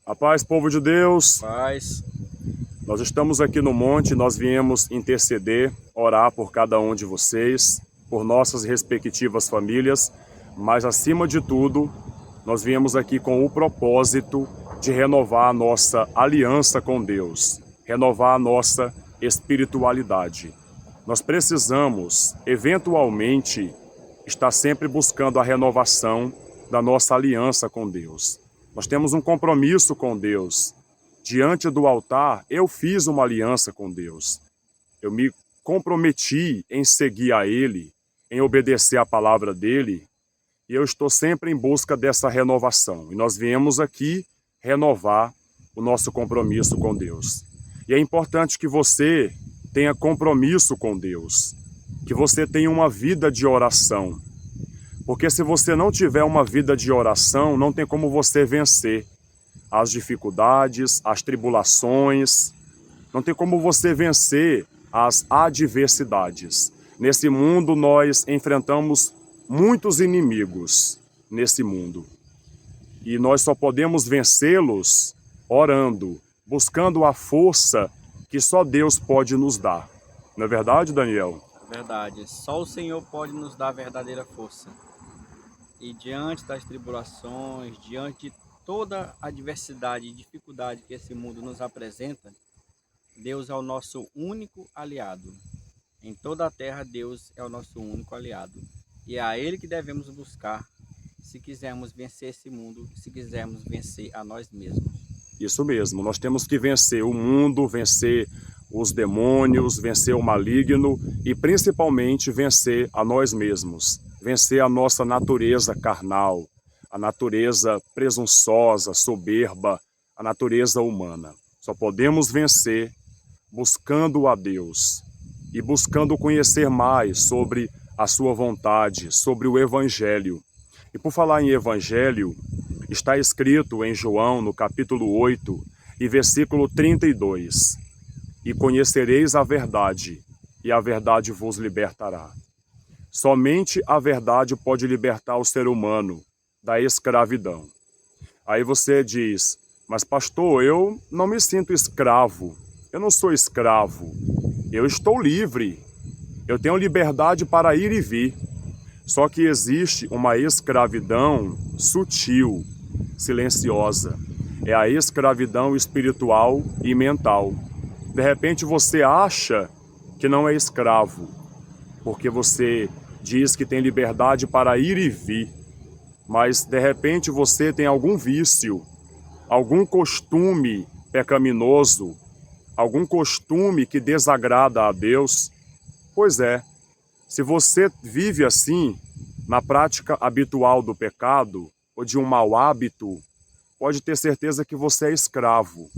A paz, povo de Deus. Paz. Nós estamos aqui no monte, nós viemos interceder, orar por cada um de vocês, por nossas respectivas famílias, mas acima de tudo, nós viemos aqui com o propósito de renovar a nossa aliança com Deus, renovar a nossa espiritualidade. Nós precisamos, eventualmente, estar sempre buscando a renovação da nossa aliança com Deus. Nós temos um compromisso com Deus. Diante do altar, eu fiz uma aliança com Deus. Eu me comprometi em seguir a Ele, em obedecer a palavra dEle, e eu estou sempre em busca dessa renovação. E nós viemos aqui renovar o nosso compromisso com Deus. E é importante que você tenha compromisso com Deus, que você tenha uma vida de oração. Porque se você não tiver uma vida de oração, não tem como você vencer as dificuldades, as tribulações, não tem como você vencer as adversidades. Nesse mundo nós enfrentamos muitos inimigos nesse mundo. E nós só podemos vencê-los orando, buscando a força que só Deus pode nos dar. Não é verdade, Daniel? É verdade. Só o Senhor pode nos dar a verdadeira força. E diante das tribulações, diante de toda a adversidade e dificuldade que esse mundo nos apresenta, Deus é o nosso único aliado. Em toda a terra, Deus é o nosso único aliado. E é a Ele que devemos buscar se quisermos vencer esse mundo, se quisermos vencer a nós mesmos. Isso mesmo, nós temos que vencer o mundo, vencer os demônios, vencer o maligno e principalmente vencer a nós mesmos, vencer a nossa natureza carnal, a natureza presunçosa, soberba, a natureza humana. Só podemos vencer buscando a Deus e buscando conhecer mais sobre a sua vontade, sobre o Evangelho. E por falar em Evangelho, está escrito em João, no capítulo 8 e versículo 32, e conhecereis a verdade, e a verdade vos libertará. Somente a verdade pode libertar o ser humano da escravidão. Aí você diz, mas pastor, eu não me sinto escravo, eu não sou escravo, eu estou livre, eu tenho liberdade para ir e vir. Só que existe uma escravidão sutil, silenciosa. É a escravidão espiritual e mental. De repente você acha que não é escravo, porque você diz que tem liberdade para ir e vir, mas de repente você tem algum vício, algum costume pecaminoso, algum costume que desagrada a Deus. Pois é, se você vive assim, na prática habitual do pecado ou de um mau hábito, pode ter certeza que você é escravo,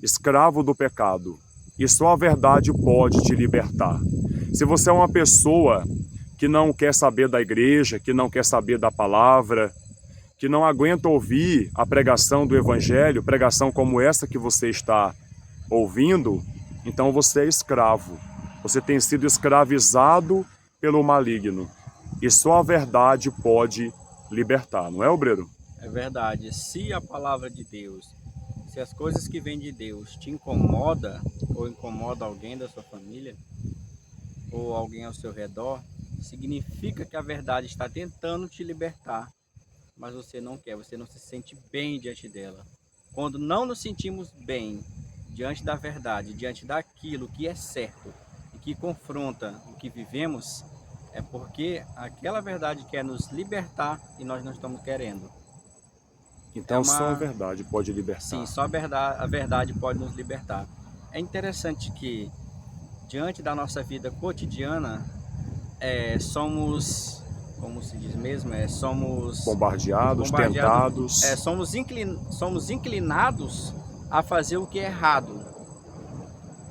escravo do pecado. E só a verdade pode te libertar. Se você é uma pessoa que não quer saber da igreja, que não quer saber da palavra, que não aguenta ouvir a pregação do Evangelho, pregação como essa que você está ouvindo, então você é escravo. Você tem sido escravizado pelo maligno. E só a verdade pode libertar, não é, obreiro? É verdade. Se a palavra de Deus, se as coisas que vêm de Deus te incomoda ou incomoda alguém da sua família ou alguém ao seu redor, significa que a verdade está tentando te libertar, mas você não quer, você não se sente bem diante dela. Quando não nos sentimos bem diante da verdade, diante daquilo que é certo e que confronta o que vivemos, é porque aquela verdade quer nos libertar e nós não estamos querendo. Então só a verdade pode libertar. Sim, só a verdade pode nos libertar. É interessante que, diante da nossa vida cotidiana, somos, como se diz mesmo, somos bombardeados, tentados. Somos inclinados a fazer o que é errado.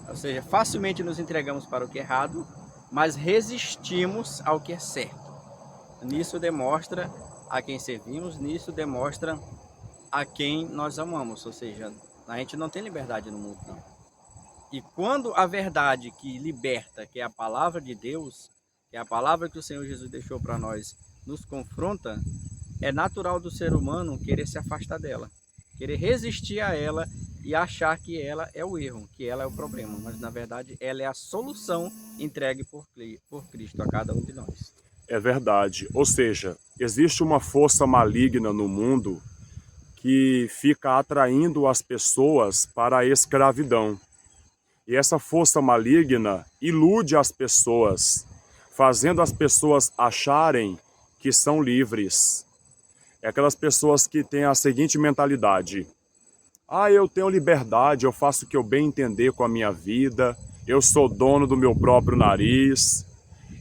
Ou seja, facilmente nos entregamos para o que é errado, mas resistimos ao que é certo. Nisso demonstra a quem servimos, nisso demonstra a quem nós amamos. Ou seja, a gente não tem liberdade no mundo, não. E quando a verdade que liberta, que é a palavra de Deus, que é a palavra que o Senhor Jesus deixou para nós, nos confronta, é natural do ser humano querer se afastar dela. querer resistir a ela e achar que ela é o erro, que ela é o problema, mas na verdade ela é a solução entregue por Cristo a cada um de nós. É verdade. Ou seja, existe uma força maligna no mundo que fica atraindo as pessoas para a escravidão. E essa força maligna ilude as pessoas, fazendo as pessoas acharem que são livres. É aquelas pessoas que têm a seguinte mentalidade: ah, eu tenho liberdade, eu faço o que eu bem entender com a minha vida, eu sou dono do meu próprio nariz,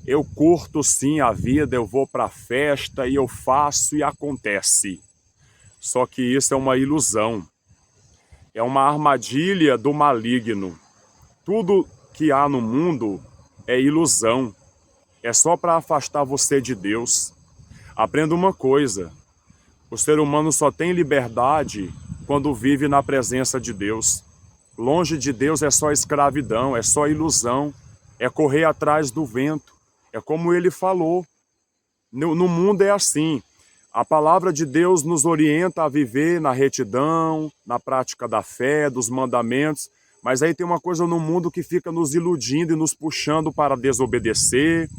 eu curto sim a vida, eu vou para a festa e eu faço e acontece. Só que isso é uma ilusão, é uma armadilha do maligno. Tudo que há no mundo é ilusão, é só para afastar você de Deus. Aprenda uma coisa: o ser humano só tem liberdade quando vive na presença de Deus. Longe de Deus é só escravidão, é só ilusão, é correr atrás do vento. É como ele falou. No mundo é assim. A palavra de Deus nos orienta a viver na retidão, na prática da fé, dos mandamentos, mas aí tem uma coisa no mundo que fica nos iludindo e nos puxando para desobedecer,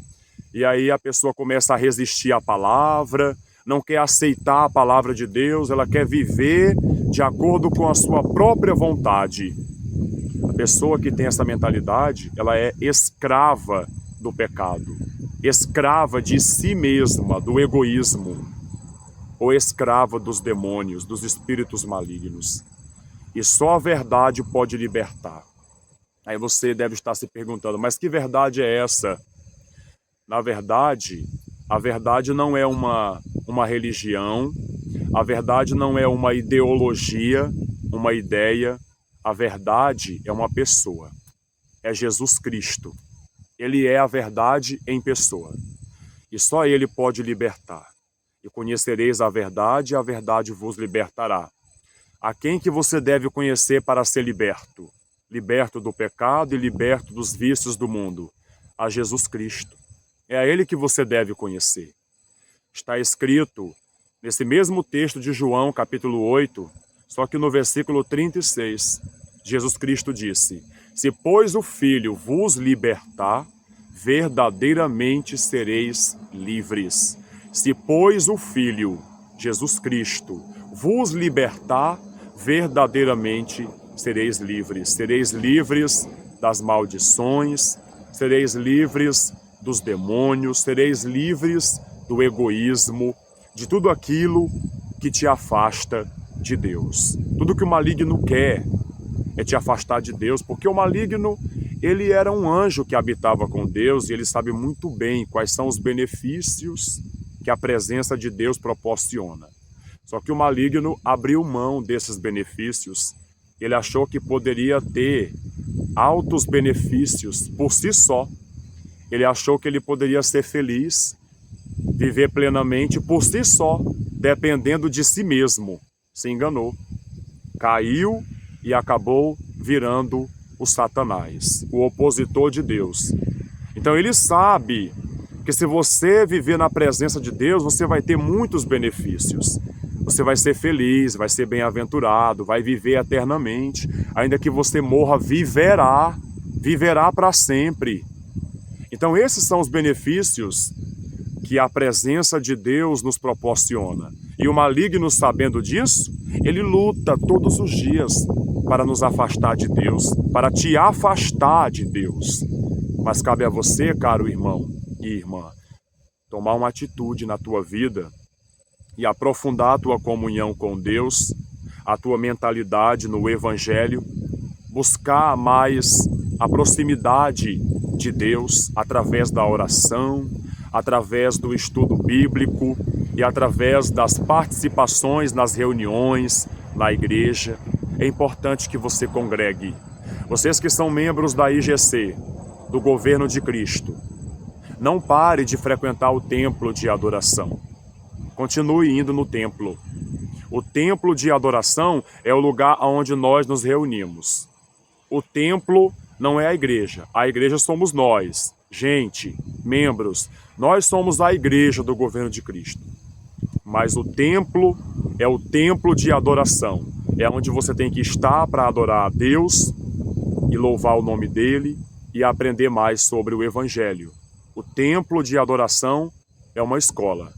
e aí a pessoa começa a resistir à palavra, não quer aceitar a palavra de Deus, ela quer viver de acordo com a sua própria vontade. A pessoa que tem essa mentalidade, ela é escrava do pecado, escrava de si mesma, do egoísmo, ou escrava dos demônios, dos espíritos malignos. E só a verdade pode libertar. Aí você deve estar se perguntando, mas que verdade é essa? Na verdade, a verdade não é uma religião, a verdade não é uma ideologia, uma ideia, a verdade é uma pessoa, é Jesus Cristo. Ele é a verdade em pessoa, e só Ele pode libertar. E conhecereis a verdade vos libertará. A quem que você deve conhecer para ser liberto? Liberto do pecado e liberto dos vícios do mundo? A Jesus Cristo. É a Ele que você deve conhecer. Está escrito nesse mesmo texto de João, capítulo 8, só que no versículo 36, Jesus Cristo disse: se, pois, o Filho vos libertar, verdadeiramente sereis livres. Se, pois, o Filho, Jesus Cristo, vos libertar, verdadeiramente sereis livres. Sereis livres das maldições, sereis livres dos demônios, sereis livres do egoísmo, de tudo aquilo que te afasta de Deus. Tudo que o maligno quer é te afastar de Deus, porque o maligno, ele era um anjo que habitava com Deus e ele sabe muito bem quais são os benefícios que a presença de Deus proporciona. Só que o maligno abriu mão desses benefícios. Ele achou que poderia ter altos benefícios por si só. Ele achou que ele poderia ser feliz, viver plenamente por si só, dependendo de si mesmo. Se enganou. Caiu e acabou virando o Satanás, o opositor de Deus. Então ele sabe que se você viver na presença de Deus, você vai ter muitos benefícios. Você vai ser feliz, vai ser bem-aventurado, vai viver eternamente. Ainda que você morra, viverá para sempre. Então esses são os benefícios que a presença de Deus nos proporciona. E o maligno, sabendo disso, ele luta todos os dias para nos afastar de Deus, para te afastar de Deus. Mas cabe a você, caro irmão e irmã, tomar uma atitude na tua vida e aprofundar a tua comunhão com Deus, a tua mentalidade no Evangelho, buscar mais a proximidade de Deus através da oração, através do estudo bíblico e através das participações nas reuniões, na igreja. É importante que você congregue. Vocês que são membros da IGC, do Governo de Cristo, não pare de frequentar o templo de adoração. Continue indo no templo. O templo de adoração é o lugar onde nós nos reunimos. O templo não é a igreja somos nós, gente, membros. Nós somos a igreja do Governo de Cristo. Mas o templo é o templo de adoração. É onde você tem que estar para adorar a Deus e louvar o nome dele e aprender mais sobre o Evangelho. O templo de adoração é uma escola.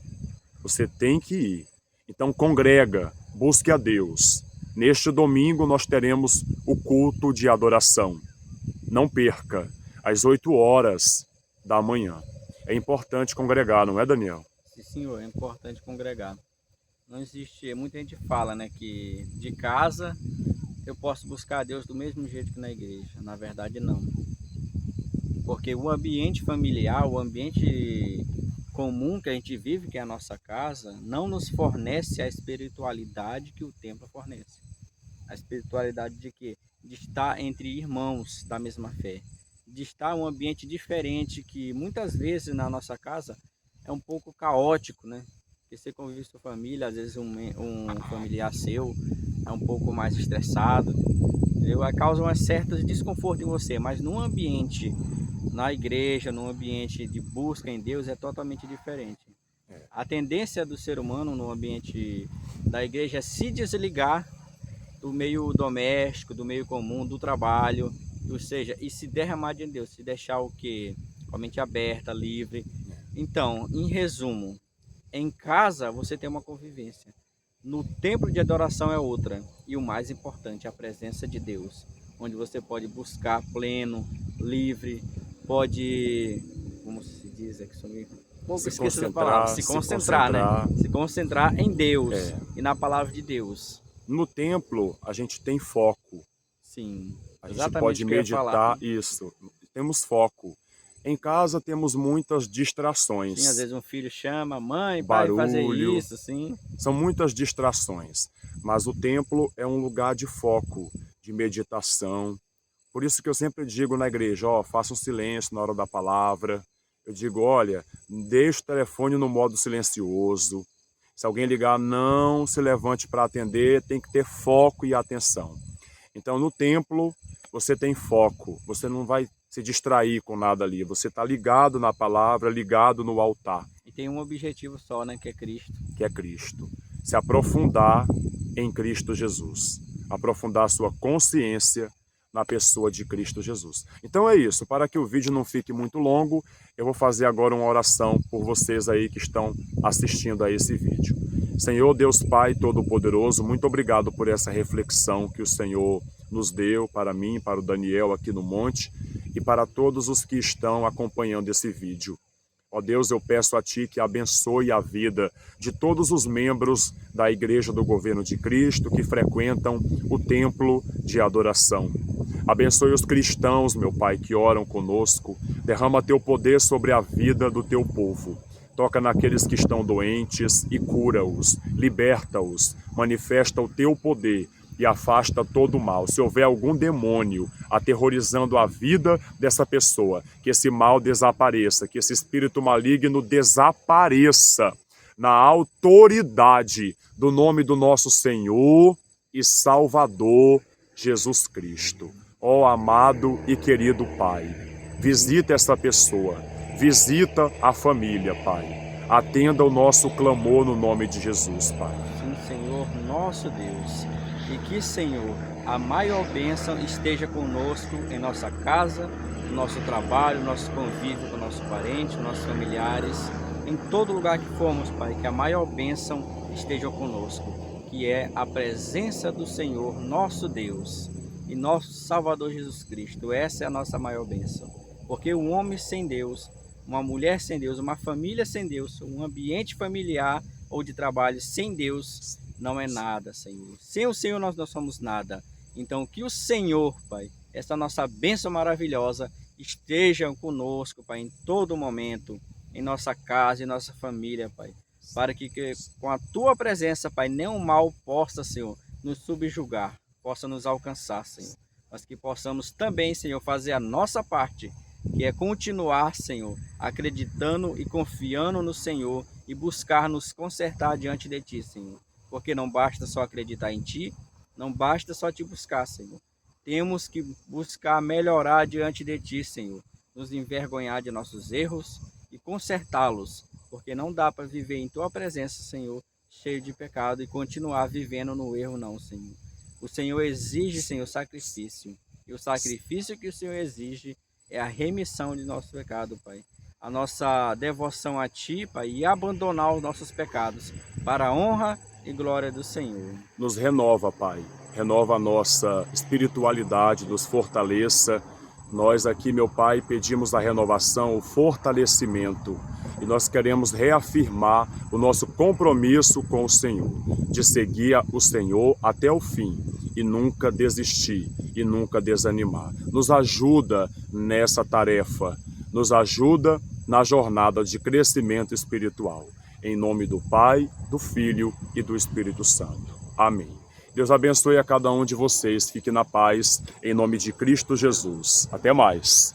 Você tem que ir. Então congrega, busque a Deus. Neste domingo nós teremos o culto de adoração. Não perca, às 8 horas da manhã. É importante congregar, não é, Daniel? Sim, senhor, é importante congregar. Não existe, muita gente fala, né, que de casa eu posso buscar a Deus do mesmo jeito que na igreja. Na verdade, não. Porque o ambiente familiar, o ambiente comum que a gente vive, que é a nossa casa, não nos fornece a espiritualidade que o templo fornece. A espiritualidade de quê? De estar entre irmãos da mesma fé. De estar em um ambiente diferente que muitas vezes na nossa casa é um pouco caótico, né? Porque você convive com sua família, às vezes um familiar seu é um pouco mais estressado, entendeu? Causa um certo desconforto em você, mas num ambiente, na igreja, num ambiente de busca em Deus, é totalmente diferente. A tendência do ser humano no ambiente da igreja é se desligar do meio doméstico, do meio comum, do trabalho, ou seja, e se derramar de Deus, se deixar o quê? Com a mente aberta, livre. Então, em resumo, em casa você tem uma convivência, no templo de adoração é outra, e o mais importante, a presença de Deus, onde você pode buscar pleno, livre, pode, como se diz aqui, esqueci da palavra, se concentrar em Deus e na palavra de Deus. No templo a gente tem foco. Sim, a gente pode meditar isso, temos foco. Em casa temos muitas distrações. Sim, às vezes um filho chama, mãe, barulho, pai, fazer isso, sim. São muitas distrações, mas o templo é um lugar de foco, de meditação. Por isso que eu sempre digo na igreja, ó, faça um silêncio na hora da palavra. Eu digo, olha, deixe o telefone no modo silencioso. Se alguém ligar, não se levante para atender, tem que ter foco e atenção. Então, no templo, você tem foco, você não vai se distrair com nada ali, você está ligado na palavra, ligado no altar. E tem um objetivo só, né, que é Cristo. Que é Cristo. Se aprofundar em Cristo Jesus. Aprofundar a sua consciência na pessoa de Cristo Jesus. Então é isso, para que o vídeo não fique muito longo, eu vou fazer agora uma oração por vocês aí que estão assistindo a esse vídeo. Senhor Deus Pai Todo-Poderoso, muito obrigado por essa reflexão que o Senhor nos deu, para mim, para o Daniel aqui no monte e para todos os que estão acompanhando esse vídeo. Ó Deus, eu peço a Ti que abençoe a vida de todos os membros da Igreja do Governo de Cristo que frequentam o templo de adoração. Abençoe os cristãos, meu Pai, que oram conosco. Derrama Teu poder sobre a vida do Teu povo. Toca naqueles que estão doentes e cura-os, liberta-os, manifesta o Teu poder e afasta todo o mal. Se houver algum demônio aterrorizando a vida dessa pessoa, que esse mal desapareça, que esse espírito maligno desapareça, na autoridade do nome do nosso Senhor e Salvador Jesus Cristo. Ó amado e querido Pai, visita essa pessoa, visita a família, Pai. Atenda o nosso clamor no nome de Jesus, Pai. Sim, Senhor, nosso Deus. E que, Senhor, a maior bênção esteja conosco em nossa casa, no nosso trabalho, no nosso convívio com o nosso parente, nossos familiares, em todo lugar que formos, Pai, que a maior bênção esteja conosco, que é a presença do Senhor, nosso Deus, e nosso Salvador Jesus Cristo. Essa é a nossa maior bênção. Porque um homem sem Deus, uma mulher sem Deus, uma família sem Deus, um ambiente familiar ou de trabalho sem Deus, não é nada, Senhor. Sem o Senhor nós não somos nada. Então que o Senhor, Pai, essa nossa bênção maravilhosa, esteja conosco, Pai, em todo momento, em nossa casa, em nossa família, Pai. Para que com a Tua presença, Pai, nenhum mal possa, Senhor, nos subjugar, possa nos alcançar, Senhor. Mas que possamos também, Senhor, fazer a nossa parte, que é continuar, Senhor, acreditando e confiando no Senhor e buscar nos consertar diante de Ti, Senhor. Porque não basta só acreditar em Ti, não basta só Te buscar, Senhor. Temos que buscar melhorar diante de Ti, Senhor. Nos envergonhar de nossos erros e consertá-los. Porque não dá para viver em Tua presença, Senhor, cheio de pecado e continuar vivendo no erro não, Senhor. O Senhor exige, Senhor, sacrifício. E o sacrifício que o Senhor exige é a remissão de nosso pecado, Pai. A nossa devoção a Ti, Pai, e abandonar os nossos pecados para a honra e glória do Senhor. Nos renova, Pai. Renova a nossa espiritualidade, nos fortaleça. Nós aqui, meu Pai, pedimos a renovação, o fortalecimento. E nós queremos reafirmar o nosso compromisso com o Senhor, de seguir o Senhor até o fim e nunca desistir e nunca desanimar. Nos ajuda nessa tarefa, nos ajuda na jornada de crescimento espiritual. Em nome do Pai, do Filho e do Espírito Santo. Amém. Deus abençoe a cada um de vocês. Fique na paz, em nome de Cristo Jesus. Até mais.